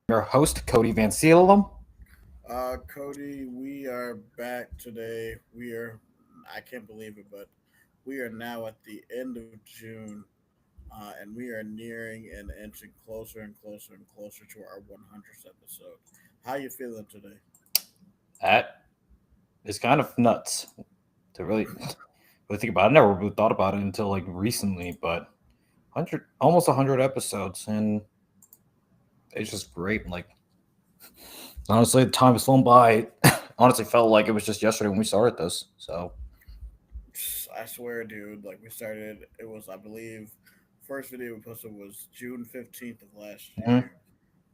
your host, Cody Van Seelum. Cody, we are back today. I can't believe it, but we are now at the end of June, and we are nearing and inching closer and closer and closer to our 100th episode. How you feeling today? That is kind of nuts to really think about. I never really thought about it until like recently, but 100, almost 100 episodes, and it's just great. Like, honestly, the time has flown by. Honestly, felt like it was just yesterday when we started this. So, I swear, dude. Like we started, it was I believe first video we posted was June 15th of last mhm. year,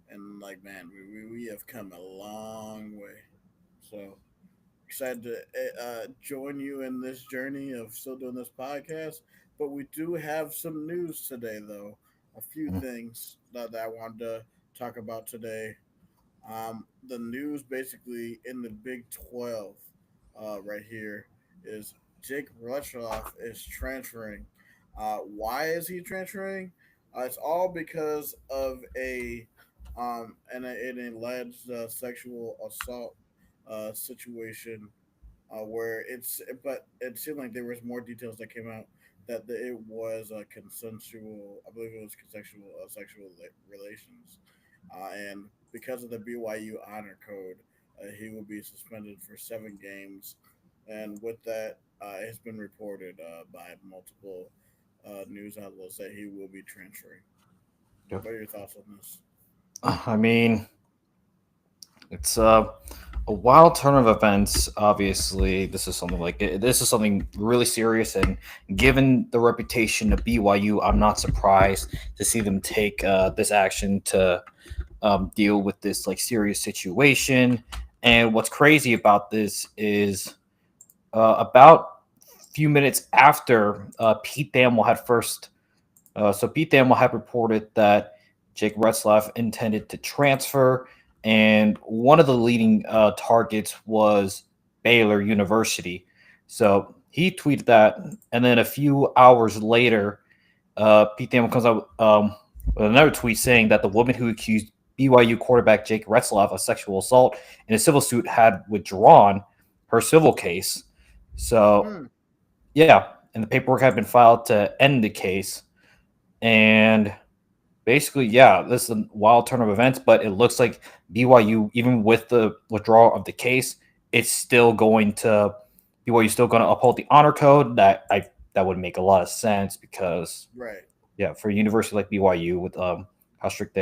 and like man, we have come a long way. So excited to join you in this journey of still doing this podcast. But we do have some news today, though. A few Mhm. things that I wanted to talk about today. The news basically in the Big 12 right here is Jake Retzloff is transferring. Why is he transferring? It's all because of an alleged sexual assault situation where but it seemed like there was more details that came out that it was a consensual. I believe it was consensual sexual relations, and because of the BYU honor code, he will be suspended for 7 games. And with that, it's been reported by multiple news outlets that he will be transferring. Yep. What are your thoughts on this? I mean, it's a wild turn of events. Obviously, this is something really serious, and given the reputation of BYU, I'm not surprised to see them take this action to deal with this like serious situation. And what's crazy about this is about a few minutes after Pete Thamel had first, so Pete Thamel had reported that Jake Retzlaff intended to transfer, and one of the leading targets was Baylor University. So he tweeted that, and then a few hours later, Pete Thamel comes out with another tweet saying that the woman who accused BYU quarterback Jake Retzlaff of sexual assault in a civil suit had withdrawn her civil case. So, Hmm. yeah, and the paperwork had been filed to end the case. And basically, yeah, this is a wild turn of events, but it looks like BYU, even with the withdrawal of the case, it's still going to BYU still going to uphold the honor code. That would make a lot of sense because Right. yeah, for a university like BYU with how strict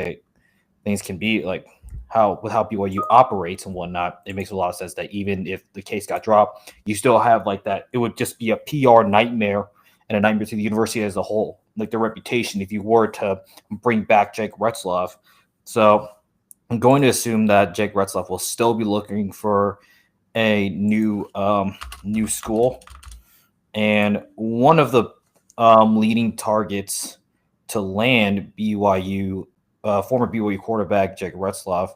things can be, like how BYU operates and whatnot, it makes a lot of sense that even if the case got dropped, you still have like that. It would just be a PR nightmare and a nightmare to the university as a whole, like their reputation. If you were to bring back Jake Retzlaff, so I'm going to assume that Jake Retzlaff will still be looking for a new school, and one of the leading targets to land BYU, former BYU quarterback Jake Retzlaff,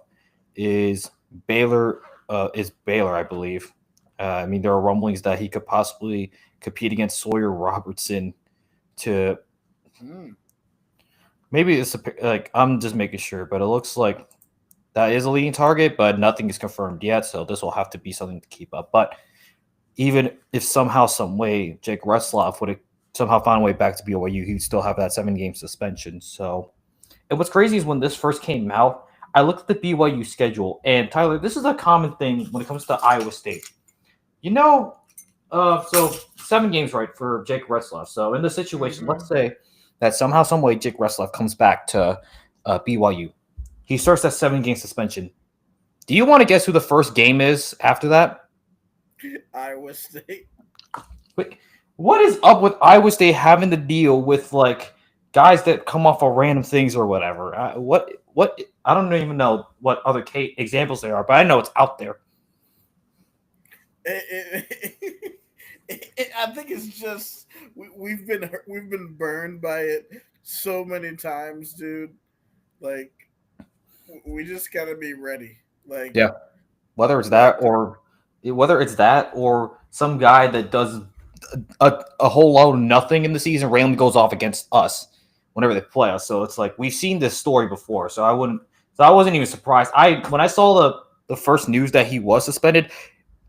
is Baylor. Is Baylor, I believe. I mean, there are rumblings that he could possibly compete against Sawyer Robertson. To Hmm. maybe it's like I'm just making sure, but it looks like that is a leading target, but nothing is confirmed yet. So this will have to be something to keep up. But even if somehow, some way, Jake Retzlaff would have somehow found a way back to BYU, he'd still have that 7 game suspension. So, and what's crazy is when this first came out, I looked at the BYU schedule, and Tyler, this is a common thing when it comes to Iowa State. You know, so 7 games, right, for Jake Retzlaff. So in this situation, Mm-hmm. let's say that somehow, some way, Jake Retzlaff comes back to BYU. He starts that 7 game suspension. Do you want to guess who the first game is after that? Iowa State. Wait, what is up with Iowa State having to deal with like guys that come off of random things or whatever? What? I don't even know what other examples there are, but I know it's out there. I think it's just we've been burned by it so many times, dude. Like we just gotta be ready. Like Yeah. Whether it's that like the or some guy that does a whole load of nothing in the season randomly goes off against us whenever they play us. So it's like we've seen this story before. So I wouldn't So I wasn't even surprised. When I saw the first news that he was suspended,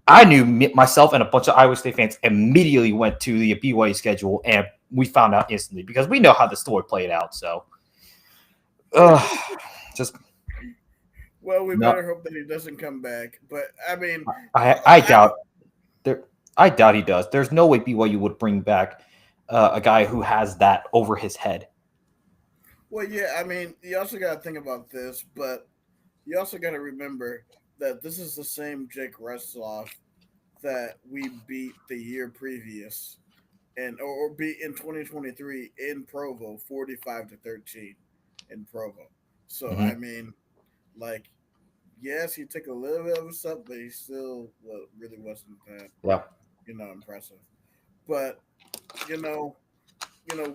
I knew myself and a bunch of Iowa State fans immediately went to the BYU schedule, and we found out instantly because we know how the story played out. So, just Well, we no. better hope that he doesn't come back. But I mean, I doubt there. I doubt he does. There's no way BYU would bring back a guy who has that over his head. well, yeah, I mean, you also got to think about this, but you also got to remember that this is the same Jake Restloff that we beat the year previous, and or beat in 2023 in Provo, 45-13 in Provo. So I Mm-hmm. mean, like, yes, he took a little bit of a step, but he still really wasn't that Yeah. impressive. But you know,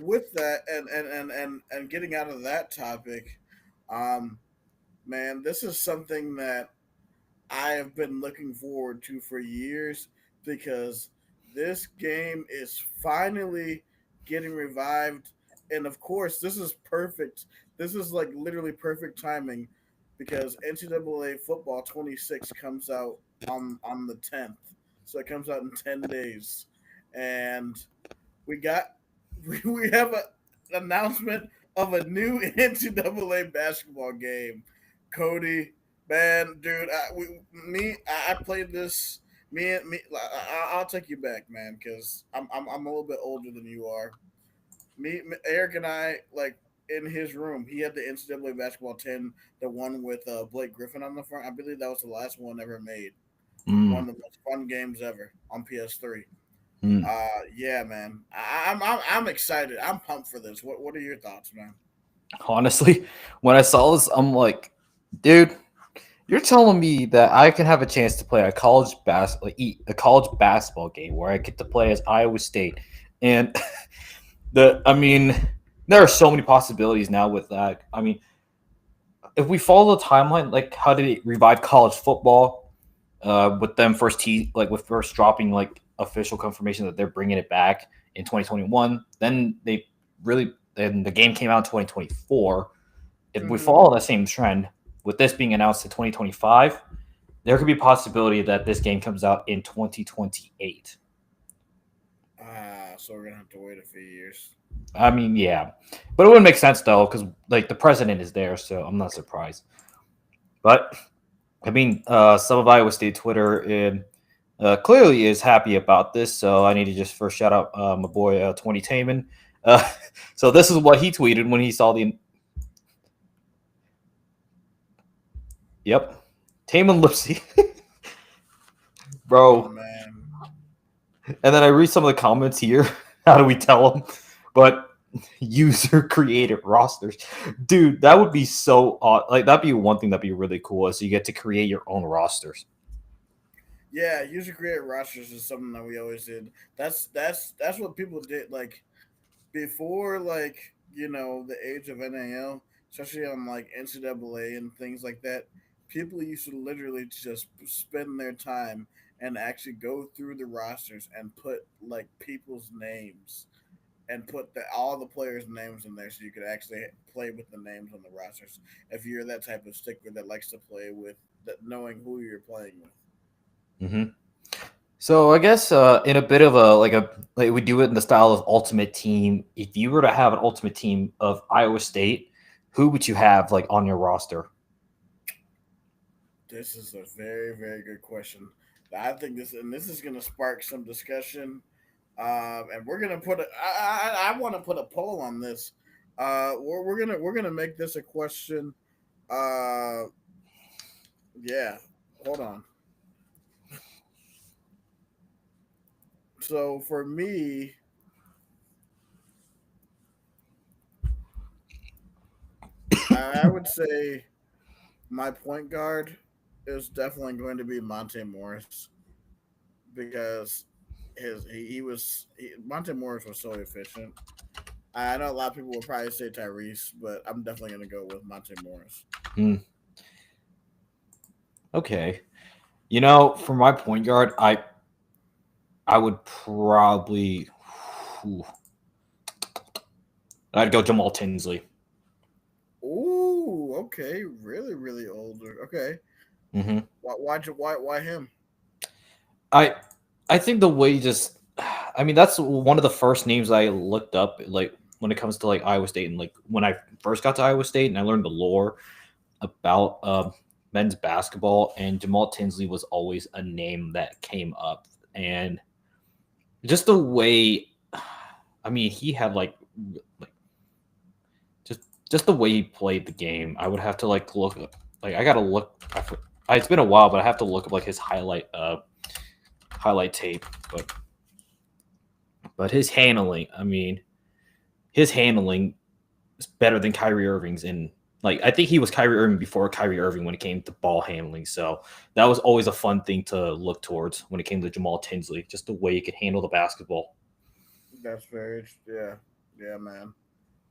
with that and getting out of that topic, um, man, this is something that I have been looking forward to for years because this game is finally getting revived. And of course, this is perfect. This is like literally perfect timing because NCAA football 26 comes out on the 10th. So it comes out in 10 days. And we got we have an announcement of a new NCAA basketball game. Cody, man, dude, I played this. I'll take you back, man, because I'm a little bit older than you are. Eric and I, like, in his room, he had the NCAA basketball 10, the one with Blake Griffin on the front. I believe that was the last one ever made. One Mm. of the most fun games ever on PS3. Mm. Yeah, man. I'm excited. I'm pumped for this. What are your thoughts, man? Honestly, when I saw this, I'm like, dude, you're telling me that I can have a chance to play a college basketball game where I get to play as Iowa State, and I mean, there are so many possibilities now with that. I mean, if we follow the timeline, like how did it revive college football? With them with first dropping like official confirmation that they're bringing it back in 2021. Then the game came out in 2024. If we Mm-hmm. follow that same trend, with this being announced in 2025, there could be a possibility that this game comes out in 2028. So we're gonna have to wait a few years. I mean, yeah, but it wouldn't make sense though because like the president is there, so I'm not surprised. But I mean, some of Iowa State Twitter clearly is happy about this, so I need to just first shout out my boy Twenty Taman. Uh, so this is what he tweeted when he saw the. Yep, Taman Lipsy, Oh bro. man. And then I read some of the comments here. How do we tell them? But user created rosters, dude. That would be so odd. Like that'd be one thing that'd be really cool is you get to create your own rosters. Yeah, user created rosters is something that we always did. That's what people did like before, like, the age of NAL, especially on like NCAA and things like that. People used to literally just spend their time and actually go through the rosters and put like people's names and put all the players' names in there so you could actually play with the names on the rosters. If you're that type of stickler that likes to play with that, knowing who you're playing with. Mm-hmm. So I guess in a bit of a we do it in the style of Ultimate Team. If you were to have an Ultimate Team of Iowa State, who would you have like on your roster? This is a very, very good question. I think this is going to spark some discussion, and we're going to put I want to put a poll on this. We're gonna make this a question. Uh, yeah, hold on. So for me, I would say my point guard is definitely going to be Monte Morris because Monte Morris was so efficient. I know a lot of people will probably say Tyrese, but I'm definitely going to go with Monte Morris. Hmm. Okay, for my point guard, I would probably I'd go Jamal Tinsley. Ooh, Okay, really, really older. Okay, Hmm why him? I I think the way just I mean that's one of the first names I looked up like when it comes to like Iowa State and like when I first got to Iowa State and I learned the lore about men's basketball and Jamal Tinsley was always a name that came up and just the way I mean he had like just just the way he played the game. I would have to like look like I gotta look. It's been a while, but I have to look up like his highlight tape. But his handling, I mean, his handling is better than Kyrie Irving's. In like I think he was Kyrie Irving before Kyrie Irving when it came to ball handling. So that was always a fun thing to look towards when it came to Jamal Tinsley, just the way he could handle the basketball. That's very yeah, yeah, man.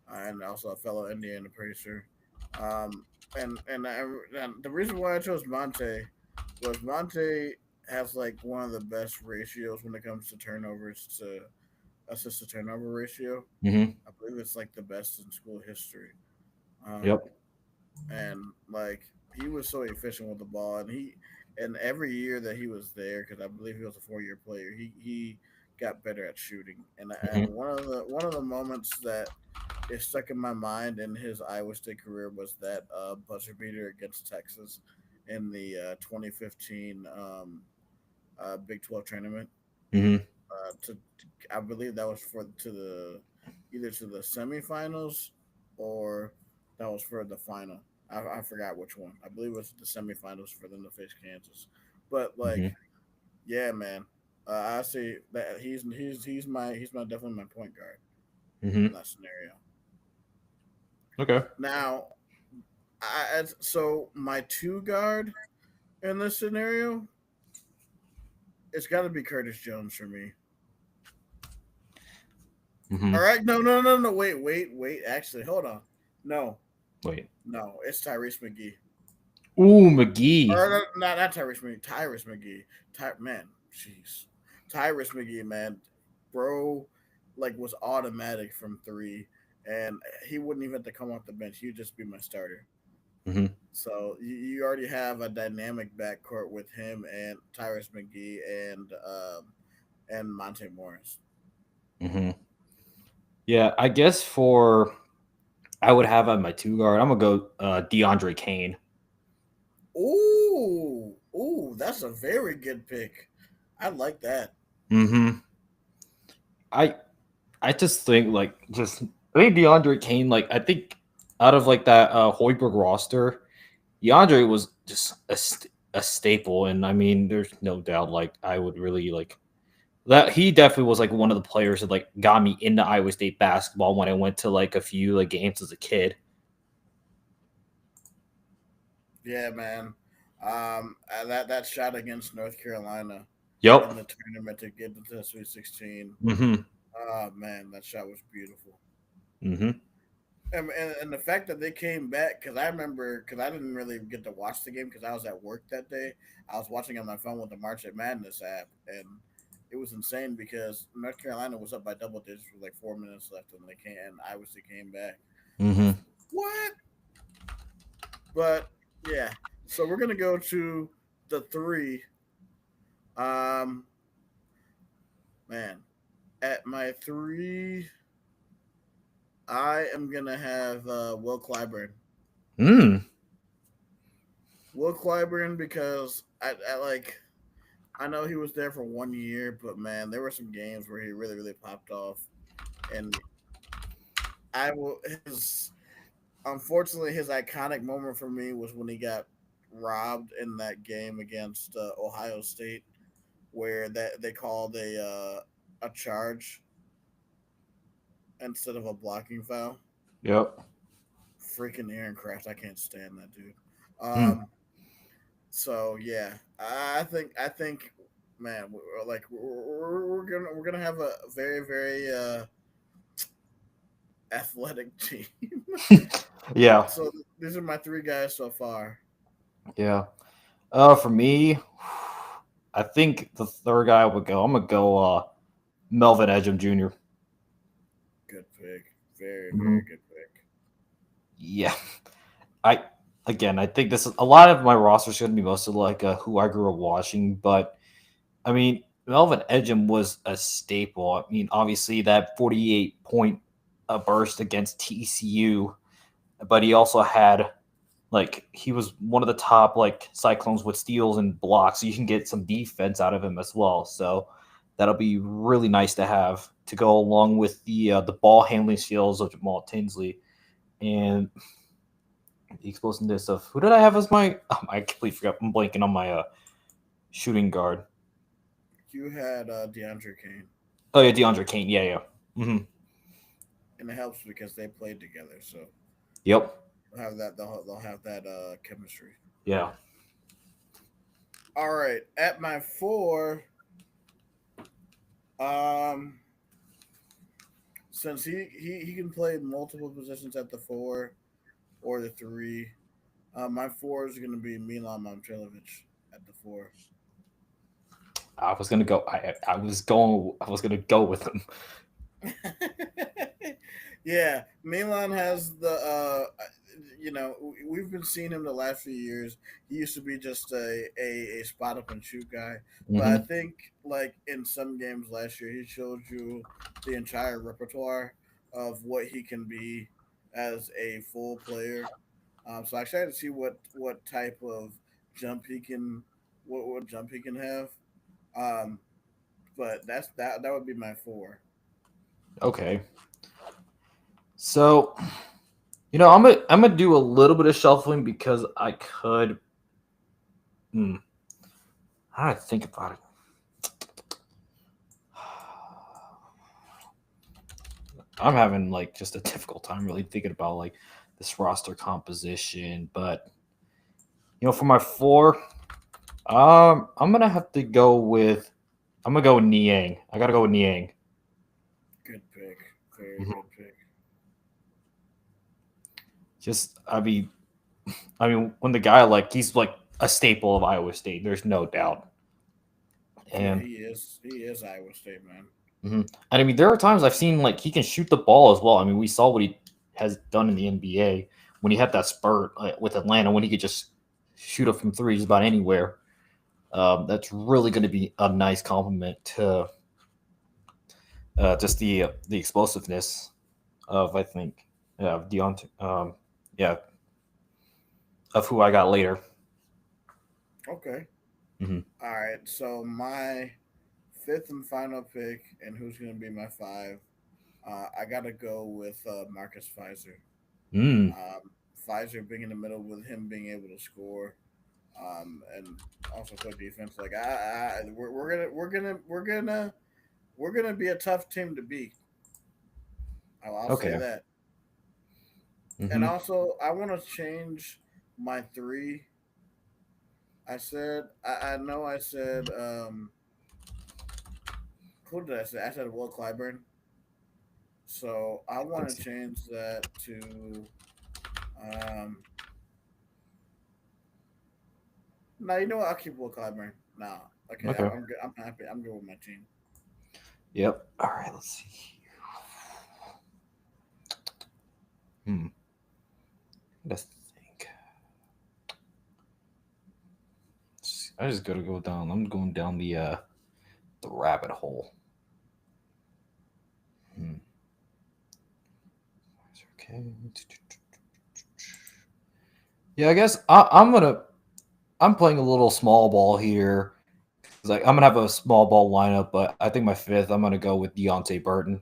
And also a fellow Indiana producer. Um, and the reason why I chose Monte was Monte has like one of the best ratios when it comes to turnovers to assist to turnover ratio. Hmm I believe it's like the best in school history. Um, Yep. and like he was so efficient with the ball, and every year that he was there, because I believe he was a 4 year player, he got better at shooting. And hmm one of the moments that is stuck in my mind in his Iowa State career was that buzzer beater against Texas in the 2015 Big 12 tournament. hmm I believe that was for to the either to the semifinals or that was for the final. I forgot which one. I believe it was the semifinals for them to face Kansas. But like, hmm yeah, man, I say that he's my definitely my point guard in hmm that scenario. Okay. Now, so my two guard in this scenario, it's got to be Curtis Jones for me. All hmm right, no. Wait. Actually, hold on. No, Wait. no, it's Tyrese McGee. Ooh, McGee. Or not Tyrese McGee. Tyrese McGee. Man, jeez, Tyrese McGee, man, bro, like was automatic from three, and he wouldn't even have to come off the bench. He'd just be my starter. Hmm So you already have a dynamic backcourt with him and Tyrese McGee and Monte Morris. hmm Yeah, I guess for I would have on my two guard. I'm gonna go DeAndre Kane. Ooh, that's a very good pick. I like that. Hmm I I just think like just I think DeAndre Kane. Like I think out of like that Hoiberg roster, DeAndre was just a staple, and I mean, there's no doubt. Like I would really like that. He definitely was like one of the players that like got me into Iowa State basketball when I went to like a few like games as a kid. Yeah, man. That shot against North Carolina in Yep. the tournament to get into the Sweet 16. hmm Oh man, that shot was beautiful. hmm And the fact that they came back, because I remember, because I didn't really get to watch the game because I was at work that day. I was watching on my phone with the March at Madness app, and it was insane because North Carolina was up by double digits with like 4 minutes left, and Iowa State came back. I was hmm like, what? But yeah, so we're gonna go to the three. Um, man, at my three, I am gonna have Will Clyburn. Mm. Will Clyburn because I like I know he was there for 1 year, but man, there were some games where he really, really popped off. And I will his unfortunately his iconic moment for me was when he got robbed in that game against Ohio State, where that they called a charge instead of a blocking foul. Yep. Freaking Aaron Craft, I can't stand that dude. Mm. Um, so yeah, I think, man, we're gonna have a very very athletic team. Yeah. So these are my three guys so far. Yeah. For me, I think the third guy would go. I'm gonna go Melvin Edgem Jr. Good pick, very Mhm. very good pick. Yeah. I again, I think this is a lot of my roster is going to be mostly like who I grew up watching. But I mean, Melvin Ejim was a staple. I mean, obviously that 48 point burst against TCU, but he also had like he was one of the top like Cyclones with steals and blocks. So you can get some defense out of him as well. So that'll be really nice to have to go along with the ball handling skills of Jamal Tinsley and the explosiveness of who did I have as my? Oh, I completely forgot. I'm blanking on my shooting guard. You had DeAndre Kane, Oh yeah, DeAndre Kane. Yeah, yeah. Hmm. and it helps because they played together, so Yep. they'll have that. They'll have that chemistry. Yeah. All right, at my four, um, since he can play multiple positions at the four or the three, my four is going to be Milan Momcilovic at the four. I was gonna go. I was going. I was gonna go with him. Yeah, Milan has the we've been seeing him the last few years. He used to be just a spot up and shoot guy, but I Hmm. think like in some games last year, he showed you the entire repertoire of what he can be as a full player. So I excited to see what type of jump he can what jump he can have. Um, but that would be my four. Okay. So I'm gonna do a little bit of shuffling because I could. Hmm, how do I think about it? I'm having like just a difficult time really thinking about like this roster composition, but for my four, I'm gonna have to go with I'm gonna go with Niang. I gotta go with Niang. Good pick, very Mhm. good pick. Just I mean when the guy like he's like a staple of Iowa State. There's no doubt, Yeah, and he is Iowa State man. mhm. And I mean there are times I've seen like he can shoot the ball as well. I mean we saw what he has done in the NBA when he had that spurt with Atlanta when he could just shoot it from three just about anywhere. That's really going to be a nice compliment to just the explosiveness of I think Deontay. Yeah, of who I got later. Okay. Hmm. All right. So my fifth and final pick, and who's going to be my five? I got to go with Marcus Pfizer. Mm. Pfizer being in the middle with him being able to score, and also play defense. Like we're gonna be a tough team to beat. I'll say Okay. that. And Hmm. also, I want to change my three. I know I said who did I say? I said Will Clyburn. So I want Let's to see. change that to um. No, you know what? I'll keep Will Clyburn. No, okay, Okay. I'm good. I'm happy. I'm good with my team. Yep. All right. Let's see. Hmm. Let's think. I just gotta go down. I'm going down the rabbit hole. Hmm. Okay. Yeah, I guess I'm playing a little small ball here. It's like I'm gonna have a small ball lineup, but I think my fifth I'm gonna go with Deontay Burton.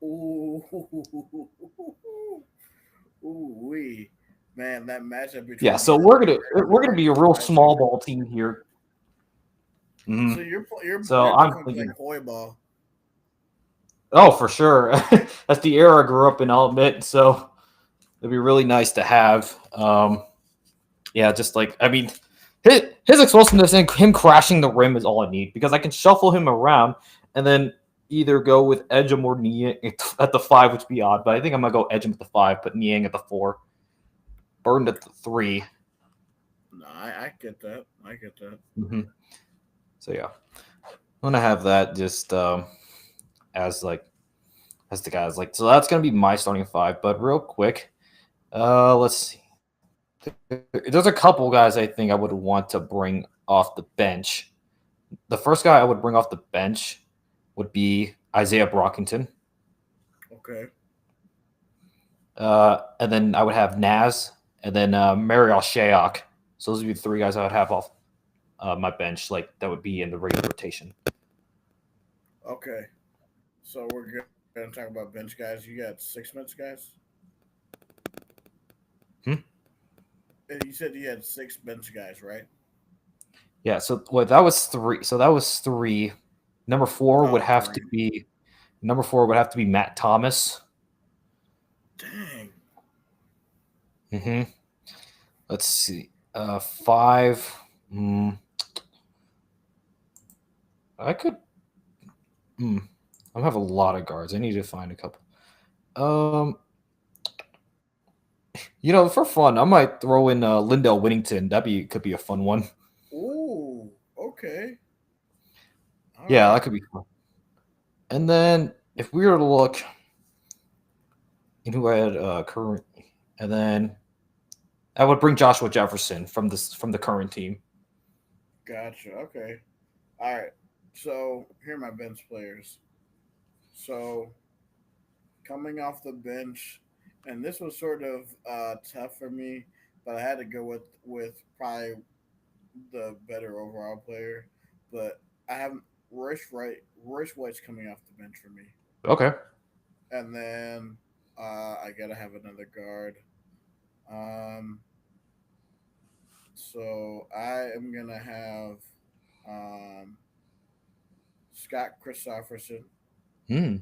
Ooh, ooh, wee, man! That matchup Yeah, between so Deontay we're Burton gonna be a and real Pfizer. small ball team here. Hmm. So So you're I'm definitely playing thinking, Hoy ball. oh, for sure, that's the era I grew up in. I'll admit. So it'd be really nice to have. Yeah, just like I mean, his explosiveness and him crashing the rim is all I need because I can shuffle him around and then either go with Edgem or Niang at the five, which would be odd, but I think I'm gonna go Edgem at the five, put Niang at the four, Burton at the three. No, I get that. I get that. Hmm. So yeah, I'm gonna have that just as like as the guys like. So that's gonna be my starting five. But real quick, let's see. there's a couple guys I think I would want to bring off the bench. The first guy I would bring off the bench would be Isaiah Brockington. Okay. And then I would have Naz, and then Marial Shayok. So those would be the three guys I would have off my bench, like that would be in the regular rotation. Okay. So we're gonna talk about bench guys. You got 6 bench guys. Hmm? And you said you had 6 bench guys, right? Yeah. So well, that was three. So that was three. Number four would Oh, have to three. be number four would have to be Matt Thomas. Dang. Hmm. Let's see. Five. Mm, I could. I have a lot of guards. I need to find a couple. Um, for fun, I might throw in Lindell Whittington. Could be a fun one. Ooh. Okay. All Yeah, right. that could be fun. And then if we were to look in who I had current, and then I would bring Joshua Jefferson from the current team. Gotcha. Okay. All right. So here are my bench players. So coming off the bench, and this was sort of tough for me, but I had to go with probably the better overall player. But I have Royce White's coming off the bench for me, Okay. and then I gotta have another guard. Um, so I am gonna have um, Scott Christopherson, Hmm.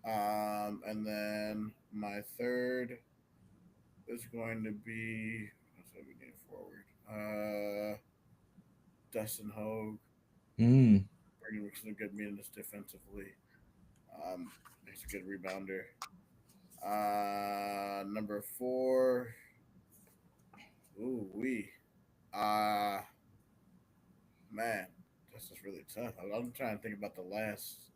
and then my third is going to be what's that we need forward? Dustin Hogue, Hmm. bringing some good meanness defensively. He's a good rebounder. Number four. Ooh wee. Uh man, this is really tough. I'm trying to think about the last.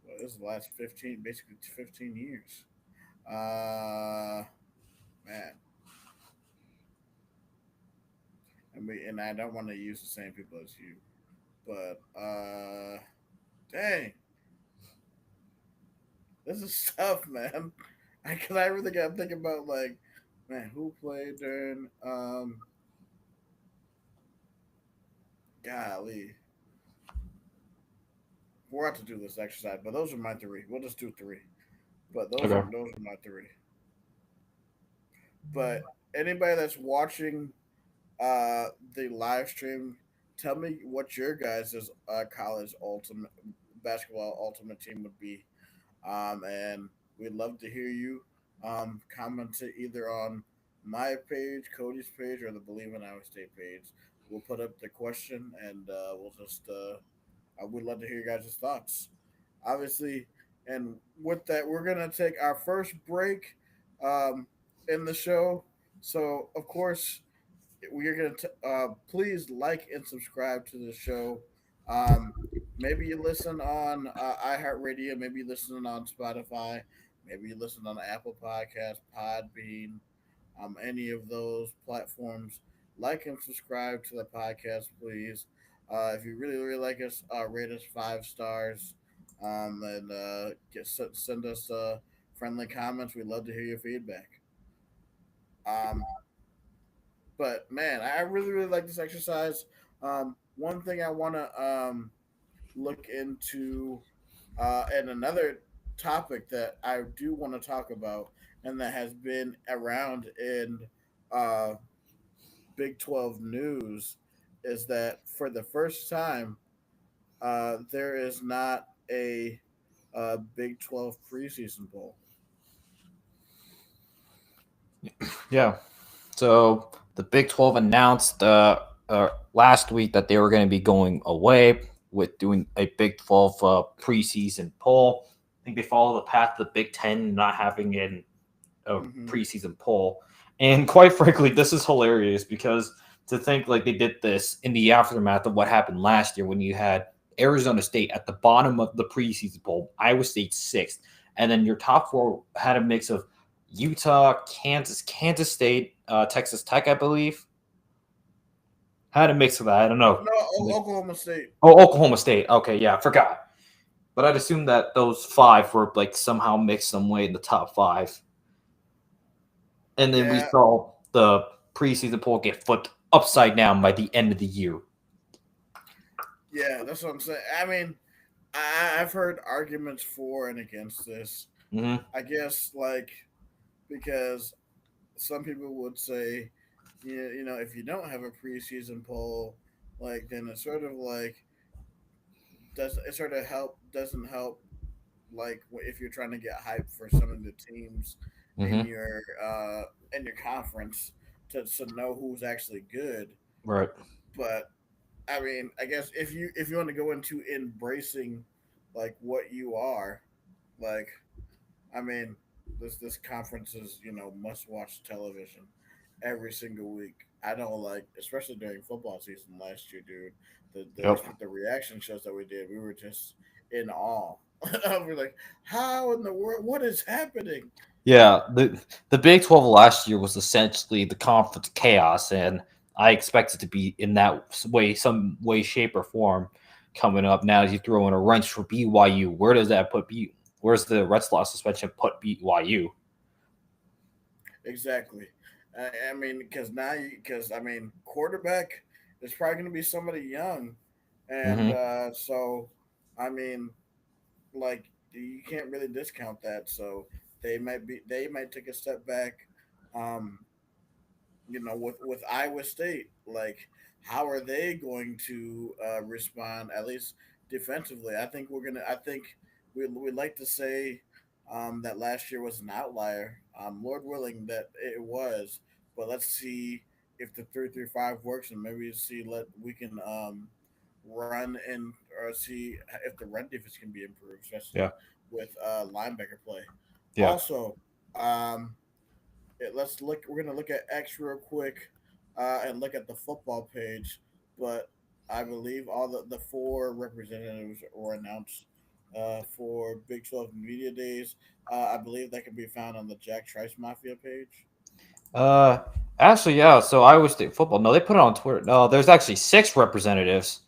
Well, this is the last 15, basically 15 years. Man, and I don't want to use the same people as you, but dang, this is tough, man. I really got to think about like, man, who played during golly. We'll have to do this exercise, but those are my three. We'll just do three. But Okay. those are my three. But anybody that's watching the live stream, tell me what your guys' college ultimate basketball ultimate team would be, and we'd love to hear you comment it either on my page, Cody's page, or the Believe in Iowa State page. We'll put up the question, and we'll just we'd love to hear your guys' thoughts. Obviously, and with that, we're gonna take our first break um, in the show. So, of course, we are going to please like and subscribe to the show. Um, maybe you listen on iHeartRadio, maybe you listen on Spotify, maybe you listen on Apple Podcasts, Podbean, any of those platforms. Like and subscribe to the podcast, please. If you really, really like us, rate us 5 stars, and send us friendly comments. We'd love to hear your feedback. Um, but man, I really really like this exercise. One thing I want to look into, and another topic that I do want to talk about, and that has been around in uh, Big 12 news, is that for the first time, there is not a Big 12 preseason bowl. Yeah. So the Big 12 announced last week that they were going to be going away with doing a Big 12 preseason poll. I think they follow the path of the Big 10 not having a Mm-hmm. preseason poll. And quite frankly, this is hilarious because to think like they did this in the aftermath of what happened last year when you had Arizona State at the bottom of the preseason poll, Iowa State sixth, and then your top four had a mix of Utah, Kansas State, Texas Tech, I believe. Had a mix of that. I don't know. No, Oklahoma State. Oh, Oklahoma State. Okay, yeah, I forgot. But I'd assume that those five were like somehow mixed some way in the top five. And then we Yeah, saw the preseason poll get flipped upside down by the end of the year. yeah, that's what I'm saying. I mean, I've heard arguments for and against this. Mm-hmm. I guess like because some people would say, if you don't have a preseason poll, like then it's sort of like does it sort of help doesn't help like if you're trying to get hype for some of the teams in Mm-hmm. your conference to know who's actually good. Right. But I mean, I guess if you want to go into embracing like what you are, like I mean, this conference is must watch television every single week. I don't like, especially during football season last year, dude. Yep. The reaction shows that we did, we were just in awe. We're like, how in the world? What is happening? Yeah. The Big 12 last year was essentially the conference chaos, and I expect it to be in that way, some way, shape, or form coming up. Now, as you throw in a wrench for BYU, where does that put B? Where's the red law suspension put BYU? Exactly. I mean, because I mean, quarterback is probably going to be somebody young, and Mm-hmm. so I mean, like you can't really discount that. So they might take a step back. Um, with Iowa State, like how are they going to respond at least defensively? I think we'd like to say that last year was an outlier. Lord willing that it was, but let's see if the 3-3-5 works, and maybe see let we can run and or see if the run defense can be improved, especially Yeah. with linebacker play. Yeah. Also, let's look. We're gonna look at X real quick, and look at the football page. But I believe all the four representatives were announced for Big 12 Media Days. I believe that can be found on the Jack Trice Mafia page. Uh, Actually, yeah. So Iowa State football. No, they put it on Twitter. No, there's actually six representatives.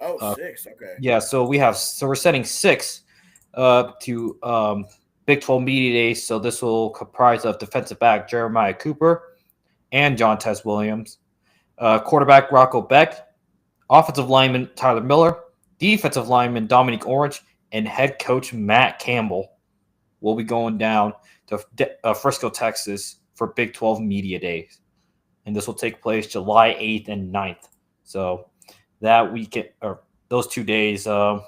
Oh, Uh, six. Okay. yeah. So we're sending six to Big 12 Media Days. So this will comprise of defensive back Jeremiah Cooper and John Tess Williams, quarterback Rocco Beck, offensive lineman Tyler Miller, defensive lineman Dominique Orange, and head coach Matt Campbell will be going down to Frisco, Texas for Big 12 Media Days. And this will take place July 8th and 9th. So that weekend, or those 2 days, will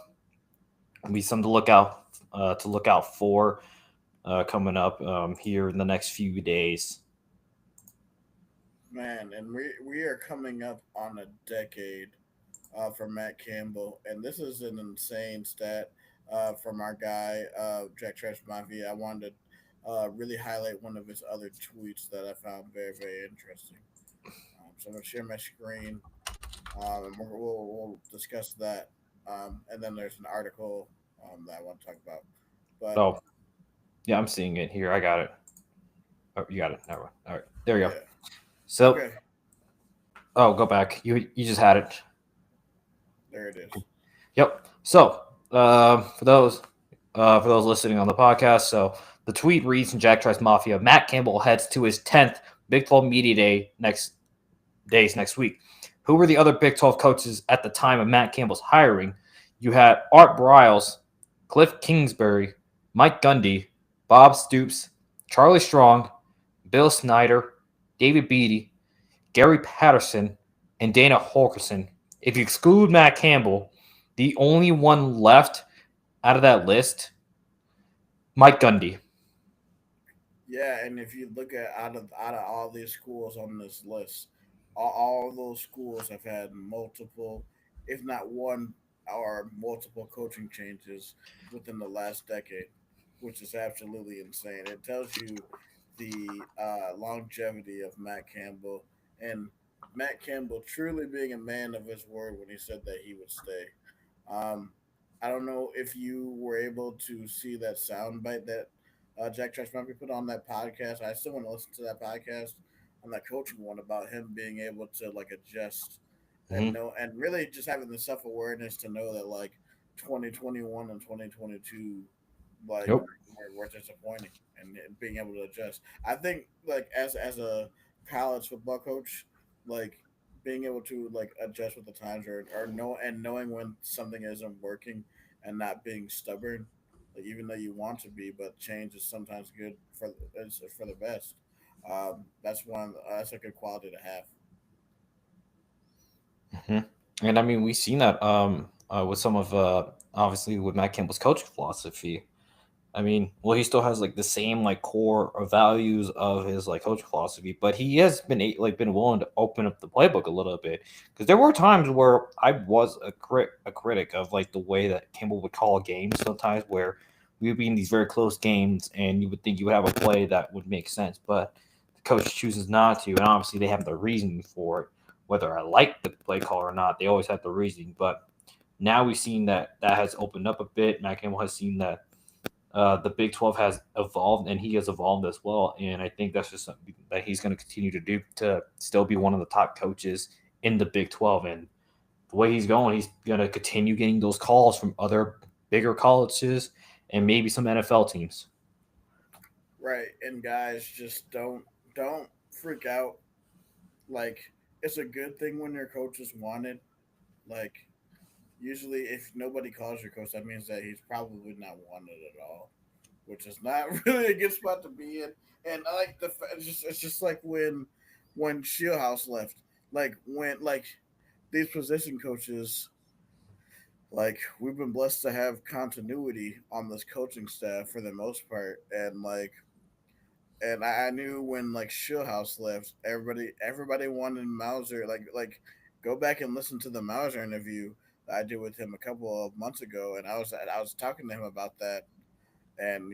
be something to look out for coming up here in the next few days. Man, and we are coming up on a decade for Matt Campbell, and this is an insane stat from our guy Jack Trash Mafia. I wanted to really highlight one of his other tweets that I found very interesting. So I'm gonna share my screen, and we'll discuss that. And then there's an article that I want to talk about. But Oh, yeah, I'm seeing it here. I got it. Oh, you got it. Never mind. All right, there you go. yeah, So, okay, oh, go back. You just had it. there it is. Yep. So, for those listening on the podcast, so the tweet reads from Jack Trice Mafia: Matt Campbell heads to his 10th Big 12 Media next week. Who were the other Big 12 coaches at the time of Matt Campbell's hiring? You had Art Briles, Cliff Kingsbury, Mike Gundy, Bob Stoops, Charlie Strong, Bill Snyder, David Beatty, Gary Patterson, and Dana Holgerson. If you exclude Matt Campbell, the only one left out of that list, Mike Gundy. Yeah, and if you look at out of all these schools on this list, all of those schools have had multiple, if not one or multiple coaching changes within the last decade, which is absolutely insane. It tells you the longevity of Matt Campbell, and Matt Campbell truly being a man of his word when he said that he would stay. Um, I don't know if you were able to see that soundbite that Jack Trash might be put on that podcast. I still want to listen to that podcast. on that coaching one about him being able to like adjust and Hmm. know and really just having the self awareness to know that like 2021 and 2022 like Yep. were disappointing and being able to adjust. I think like as a college football coach, like being able to like adjust with the times or know and knowing when something isn't working and not being stubborn, like even though you want to be, but change is sometimes good for the best. That's a good quality to have. Hmm. And I mean, we've seen that with some of obviously with Matt Campbell's coaching philosophy. I mean, well, he still has like the same like core or values of his like coaching philosophy, but he has been like been willing to open up the playbook a little bit because there were times where I was a critic of like the way that Campbell would call games. Sometimes where we would be in these very close games, and you would think you would have a play that would make sense, but the coach chooses not to, and obviously they have the reasoning for it. Whether I like the play call or not, they always have the reasoning. But now we've seen that that has opened up a bit. Matt Campbell has seen that the Big 12 has evolved and he has evolved as well. And I think that's just something that he's going to continue to do to still be one of the top coaches in the Big 12. And the way he's going, he's going to continue getting those calls from other bigger colleges and maybe some NFL teams. Right, and guys, just don't freak out. Like it's a good thing when your coach is wanted. Like usually, if nobody calls your coach, that means that he's probably not wanted at all, which is not really a good spot to be in. And I like it's just like when Shieldhouse left, like when like these position coaches, like we've been blessed to have continuity on this coaching staff for the most part, and I knew when like Shieldhouse left, everybody wanted Mauser. Go back and listen to the Mauser interview that I did with him a couple of months ago, and I was talking to him about that, and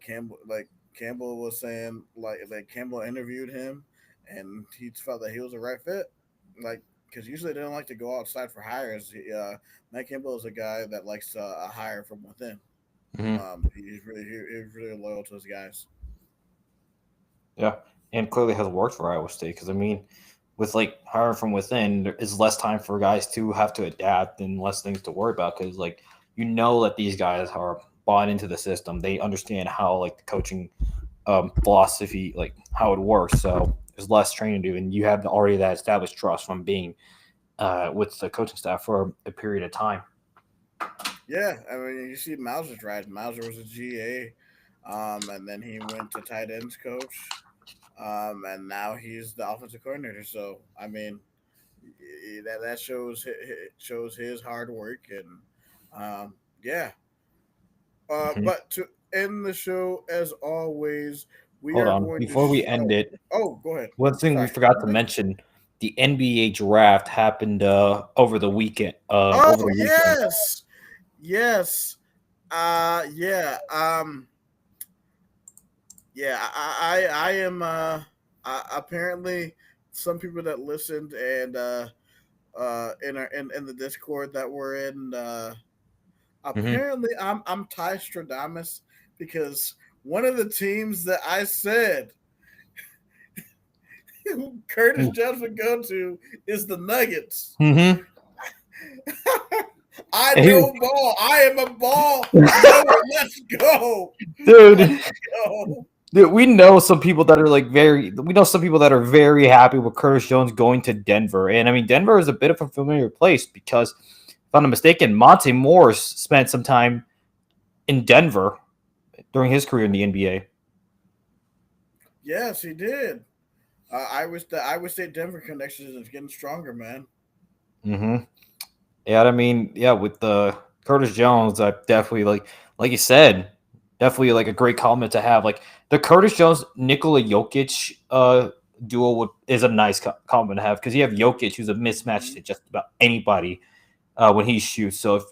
Campbell was saying like Campbell interviewed him, and he felt that he was the right fit, like because usually they don't like to go outside for hires. Matt Campbell is a guy that likes to hire from within. Hmm. He's really loyal to his guys. Yeah. And clearly has worked for Iowa State because, I mean, with like hiring from within, there is less time for guys to have to adapt and less things to worry about because, like, you know that these guys are bought into the system. They understand how, like, the coaching philosophy, like how it works. So there's less training to do, and you have already that established trust from being with the coaching staff for a period of time. Yeah, I mean, you see Mauser's rise. Mauser was a GA, and then he went to tight ends coach, and now he's the offensive coordinator. So, I mean, that shows his hard work, and yeah. Hmm. But to end the show, as always, we Hold are on, going to. before we end it, Go ahead. one thing we Sorry. forgot to mention: the NBA draft happened over the weekend. Over Oh the weekend. yes, yes. Yeah. Yeah, I am. Apparently, some people that listened and in the Discord that we're in. Hmm. Apparently, I'm Ty Stradamus because one of the teams that I said Curtis Jones would go to is the Nuggets. Hmm. I know ball. I am a ball. Let's go. Let's Dude, go. dude, we know some people that are like very. We know some people that are very happy with Curtis Jones going to Denver, and I mean Denver is a bit of a familiar place because, if I'm not mistaken, Monte Morris spent some time in Denver during his career in the NBA. Yes, he did. The Iowa State Denver connection is getting stronger, man. Hmm. Yeah, I mean, yeah, with the Curtis Jones, I definitely like you said, definitely like a great comment to have. Like the Curtis Jones Nikola Jokic duo is a nice comment to have because you have Jokic who's a mismatch Mhm. to just about anybody when he shoots. So if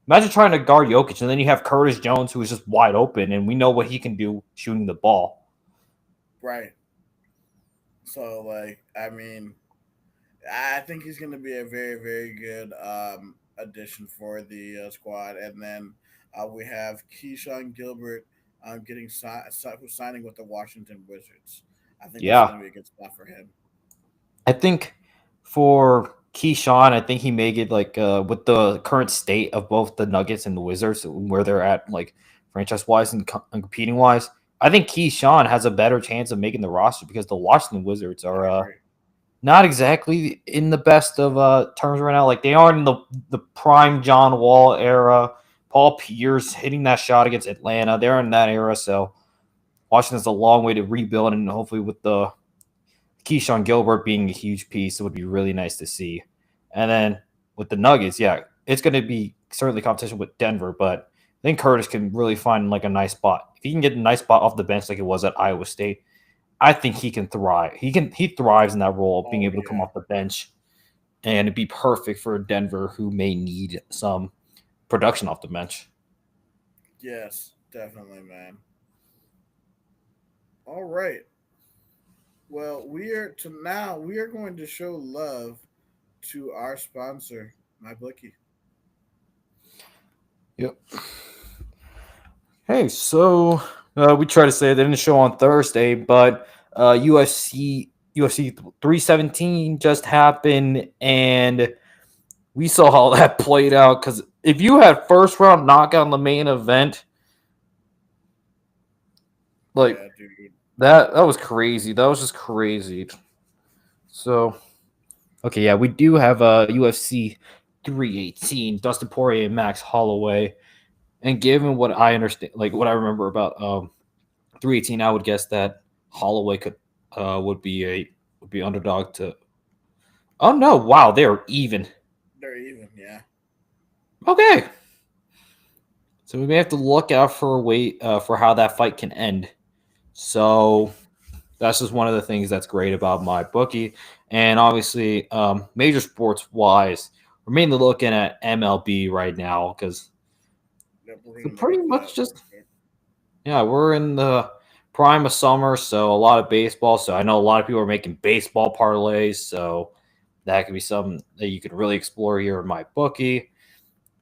imagine trying to guard Jokic and then you have Curtis Jones who is just wide open and we know what he can do shooting the ball. Right. So, I mean, I think he's going to be a very, very good addition for the squad. And then we have Keyshawn Gilbert who's signing with the Washington Wizards. I think this is Yeah, going to be a good spot for him. I think for Keyshawn, I think he may get like with the current state of both the Nuggets and the Wizards, where they're at like franchise wise and competing wise. I think Keyshawn has a better chance of making the roster because the Washington Wizards I are agree. not exactly in the best of terms right now. Like they aren't in the prime John Wall era. Paul Pierce hitting that shot against Atlanta, they're in that era. So Washington's a long way to rebuild, and hopefully with the Keyshawn Gilbert being a huge piece, it would be really nice to see. And then with the Nuggets, yeah, it's going to be certainly competition with Denver, but I think Curtis can really find like a nice spot. If he can get a nice spot off the bench like it was at Iowa State, I think he can thrive. He thrives in that role of being Oh able to come yeah. off the bench, and it'd be perfect for Denver, who may need some production off the bench. Yes, definitely, man. All right. Well, we are going to show love to our sponsor, MyBookie. Yep. Hey, so we try to say they didn't show on Thursday, but UFC 317 just happened, and we saw how that played out. Because if you had first round knockout in the main event, like Yeah, dude. that was crazy. That was just crazy. So okay, yeah, we do have a UFC 318, Dustin Poirier and Max Holloway, and given what I understand, like what I remember about 318, I would guess that Holloway could would be underdog to. Oh no! Wow, they're even. They're even, yeah. Okay, so we may have to look out for a wait for how that fight can end. So that's just one of the things that's great about my bookie, and obviously, major sports wise, we're mainly looking at MLB right now because Yep, we're we're gonna look pretty at that much real just quick. yeah, we're in the prime of summer, so a lot of baseball. So I know a lot of people are making baseball parlays, so that could be something that you could really explore here in my bookie.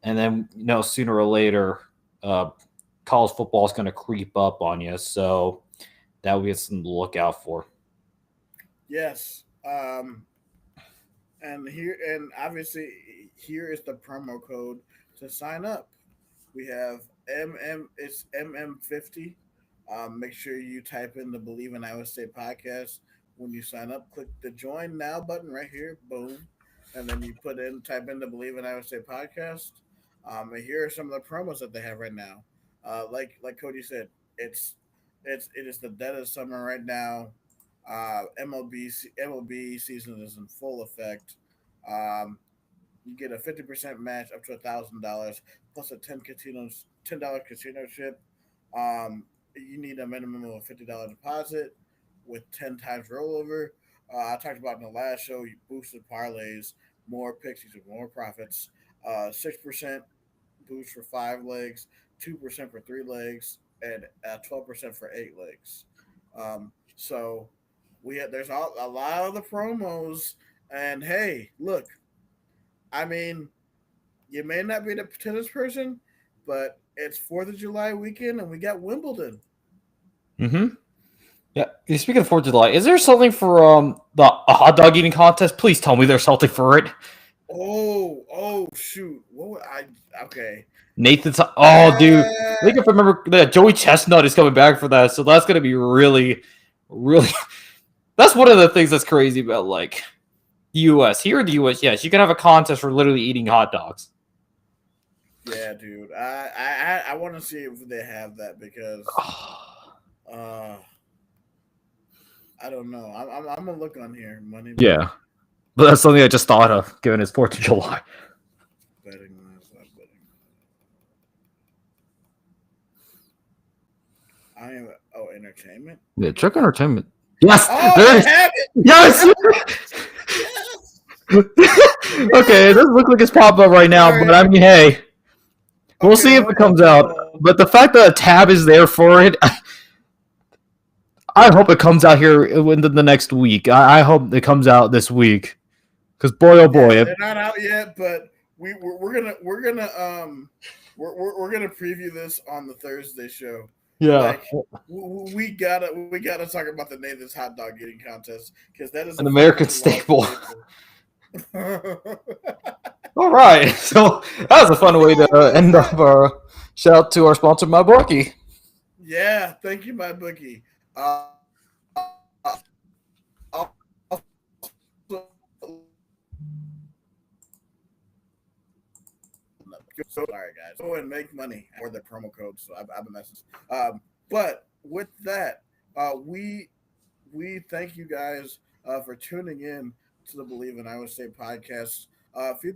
And then sooner or later, uh, college football is going to creep up on you, so that would be something to look out for. Yes. And obviously here is the promo code to sign up. We have it's MM50. Make sure you type in the Believe in Iowa State podcast when you sign up. Click the join now button right here. Boom. And then you type in the Believe in Iowa State podcast. And here are some of the promos that they have right now. Like Cody said, it is the dead of summer right now. MLB season is in full effect. Um, you get a 50% match up to $1,000 plus a $10 casino chip. You need a minimum of a $50 deposit with 10 times rollover. I talked about in the last show. You boosted parlays, more picks, you get more profits. 6% boost for 5 legs, 2% for 3 legs, and 12% for 8 legs. So there's a lot of the promos, and hey, look, I mean, you may not be the tennis person, but it's 4th of July weekend, and we got Wimbledon. Mm-hmm. Yeah. Speaking of 4th of July, is there something for the a hot dog eating contest? Please tell me there's something for it. Oh, shoot! Okay. Nathan's. Oh, dude. I Uh, think if I remember that Joey Chestnut is coming back for that, so that's gonna be really, really. That's one of the things that's crazy about like the U.S. Here in the U.S., yes, you can have a contest for literally eating hot dogs. yeah, dude. I want to see if they have that because uh, I don't know. I'm gonna look on here. Money Yeah, but that's something I just thought of, given it's 4th of July. betting lines. I'm betting. I am. Oh, entertainment. Yeah, check entertainment. Yes, Oh, there they it is. have it. Yes. Yes. Okay, it doesn't look like it's popped up right All now, but right. I mean, hey, we'll Okay. see if it Hold on. comes Hold out. on. But the fact that a tab is there for it, I hope it comes out here within the next week. I hope it comes out this week, because boy, oh boy, Yeah, they're not out yet, but we're gonna preview this on the Thursday show. Yeah, Like we gotta talk about the Nathan's hot dog eating contest because that is an a American fucking wild staple. staple. All right, so that was a fun way to end up our shout out to our sponsor, my bookie. Yeah, thank you, my bookie. Also, so sorry, guys. Go and make money or the promo code. So I've been messing. But with that, we thank you guys for tuning in to the Believe in Iowa State podcast. A few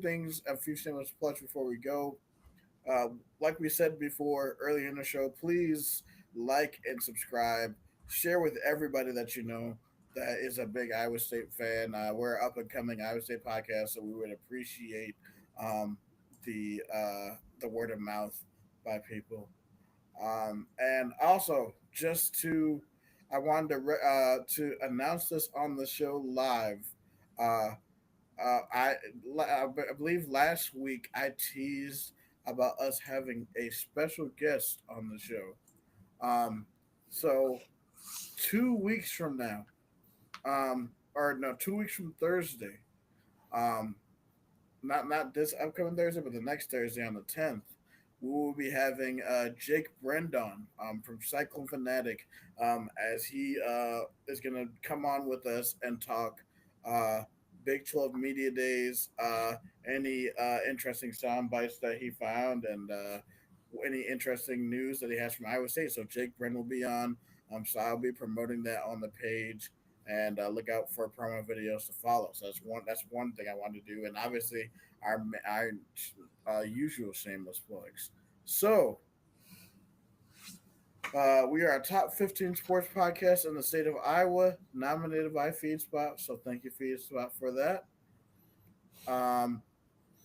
shameless plugs before we go. Like we said before earlier in the show, please like and subscribe. Share with everybody that you know that is a big Iowa State fan. We're up and coming Iowa State podcast, so we would appreciate um, the word of mouth by people. And also, I wanted to announce this on the show live. Uh, I believe last week I teased about us having a special guest on the show. Um, so 2 weeks from now, or no, 2 weeks from Thursday, um, not this upcoming Thursday, but the next Thursday on the 10th, we will be having Jake Brendon from Cyclone Fanatic as he is going to come on with us and talk uh, Big 12 Media Days, any interesting sound bites that he found, and any interesting news that he has from Iowa State. So Jake Bren will be on. So I'll be promoting that on the page, and look out for promo videos to follow. So that's one thing I wanted to do, and obviously our usual shameless plugs. So we are a top 15 sports podcast in the state of Iowa, nominated by FeedSpot. So thank you, FeedSpot, for that. Um,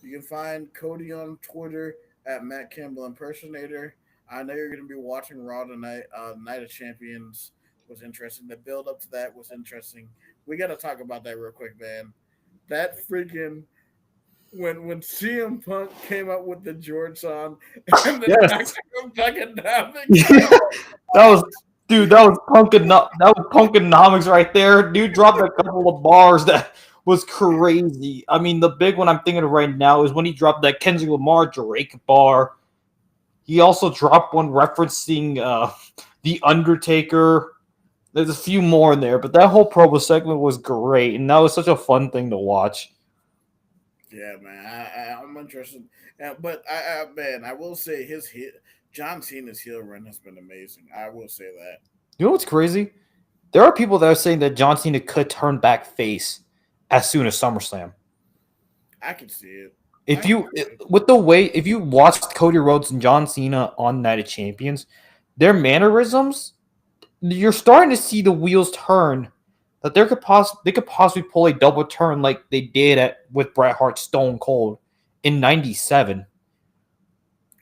you can find Cody on Twitter at Matt Campbell Impersonator. I know you're going to be watching Raw tonight. Night of Champions was interesting. The build up to that was interesting. We got to talk about that real quick, man. That freaking when CM Punk came up with the George song and the Yes. tactical economics. that was dude. That was punkonomics right there. Dude dropped a couple of bars that was crazy. I mean, the big one I'm thinking of right now is when he dropped that Kendrick Lamar Drake bar. He also dropped one referencing the Undertaker. There's a few more in there, but that whole promo segment was great, and that was such a fun thing to watch. Yeah, man, I'm interested, but man, I will say John Cena's heel run has been amazing. I will say that. You know what's crazy? There are people that are saying that John Cena could turn back face as soon as SummerSlam. I can see it. If I can you see it. with the way if you watched Cody Rhodes and John Cena on Night of Champions, their mannerisms, you're starting to see the wheels turn. That they could possibly pull a double turn like they did with Bret Hart Stone Cold in '97.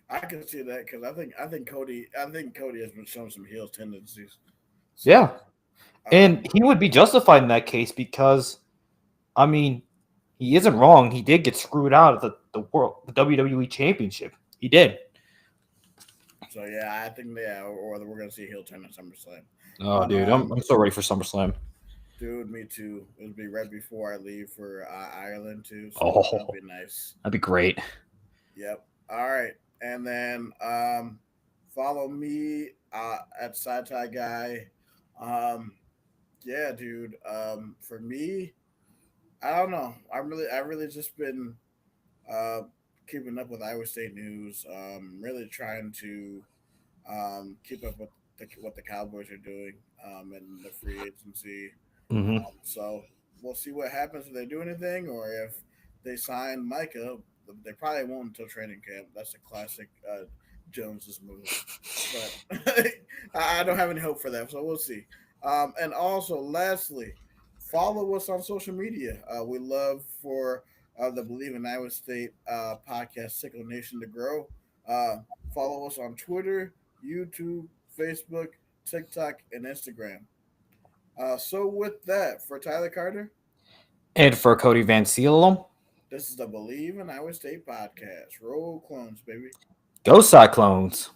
I can see that because I think Cody has been showing some heel tendencies. Yeah, So, and um, he would be justified in that case because I mean he isn't wrong. He did get screwed out of the WWE Championship. He did. so yeah, I think or we're gonna see a heel turn at SummerSlam. Oh, dude, I'm so ready for SummerSlam. Dude, me too. It'll be right before I leave for Ireland too, so that'll Oh, be nice. that'd be great. Yep. All right, and then follow me at Side Tie Guy. Um, yeah, dude. For me, I don't know. I really just been uh keeping up with Iowa State news. Really trying to keep up with what the Cowboys are doing and the free agency. Hmm. So we'll see what happens if they do anything or if they sign Micah. They probably won't until training camp. That's a classic Jones's move. But I don't have any hope for that, so we'll see. And also, lastly, follow us on social media. We love for the Believe in Iowa State podcast, Sickle Nation, to grow. Uh, Follow us on Twitter, YouTube, Facebook, TikTok, and Instagram. So with that, for Tyler Carter, And for Cody Van Cielo, this is the Believe in Iowa State podcast. Roll clones, baby. go Cyclones.